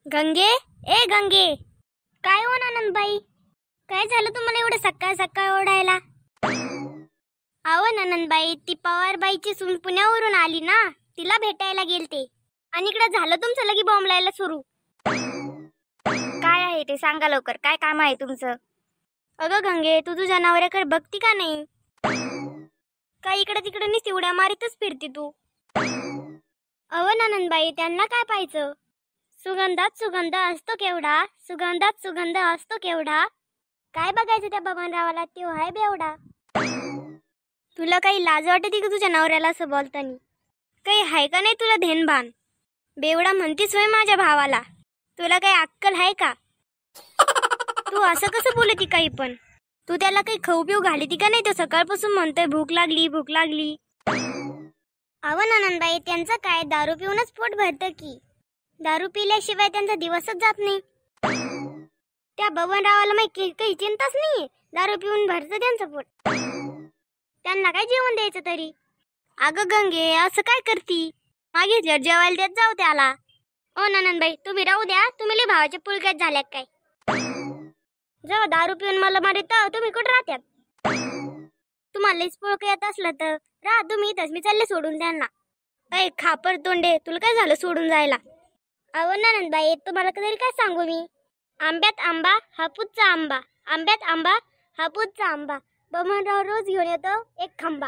गंगे, ए गंगे, काय हो ननंदबाई, काय झालं तुम्हाला एवढं सकाळ सकाळ ओढायला? अहो ननंदबाई, ती पवारबाईची सून पुण्यावरून आली ना, तिला भेटायला गेलते आणि इकडे झालं तुमचं लगी बॉम्बलायला सुरू. काय आहे ते सांगा लवकर, काय काम आहे तुमचं? अगं गंगे, तू तुझ्या नवऱ्याकडे बघती का नाही? काय इकडे तिकडे नुसती उड्या मारीतच फिरती तू. अहो ननंदबाई, त्यांना काय पाहायचं? सुगंधात सुगंध असतो केवढा, सुगंधात सुगंध असतो केवढा. काय बघायचं त्या बबनरावाला, तो आहे बेवडा. तुला काही लाज वाटते का तुझ्या नवऱ्याला असं बोलतानी? काही आहे का नाही तुला धेनभान? बेवडा म्हणतीस होय माझ्या भावाला? तुला काही अक्कल आहे का? तू असं कसं बोलती काही पण? तू त्याला काही खाऊ पिऊ घालती का नाही? तो सकाळपासून म्हणतोय भूक लागली भूक लागली. अहो ननंदबाई, त्यांचं काय, दारू पिऊनच पोट भरतं की. दारू पिल्याशिवाय त्यांचा दिवसच जात नाही. त्या बबनरावाला माहिती काही चिंताच नाही, दारू पिऊन भरतं त्यांचं पोट. त्यांना काय जेवण द्यायचं तरी? अगं गंगे, असं काय करती? मागे जेवायला देत जाऊ त्याला. ओ ननंदबाई, तुम्ही राहू द्या, तुम्ही लई भावाच्या पुळक्यात झाल्या काय? जेव्हा दारू पिऊन मला मारित तुम्ही कुठं राहत्यात? तुम्हाला लईच पुळक येत असलं तर राहा तुम्ही इथंच, मी चालले सोडून त्यांना. अय खापर तोंडे, तुला काय झालं सोडून जायला? अहो ननंदबाई, तुम्हाला कधी काय सांगू मी? आंब्यात आंबा हापूसचा आंबा, आंब्यात आंबा हापूसचा आंबा, बबनराव रोज घेऊन येतो एक खांबा.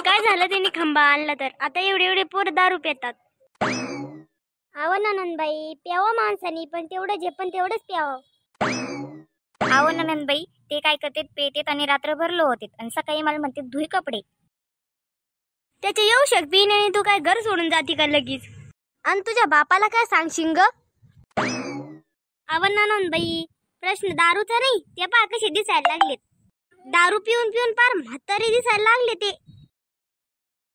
काय झालं त्यांनी खांबा आणला तर आता एवढे एवढे पोर दारू पितात. अहो ननंदबाई, प्यावं माणसानी, पण तेवढं जे पण तेवढंच प्यावं. अहो ननंदबाई, ते काय करते, पेतेत आणि रात्रभर लो होते आणि सकाळी मला म्हणते धुई कपडे. त्याचे येऊ शकते आणि तू काय घर सोडून जाती का लगेच? आणि तुझ्या बापाला काय सांगशील ग? अहो ननंदबाई, प्रश्न दारूचा नाही, ते पहा कसे दिसायला लागलेत. दारू पिऊन पिऊन पार म्हातारी दिसायला लागले ते.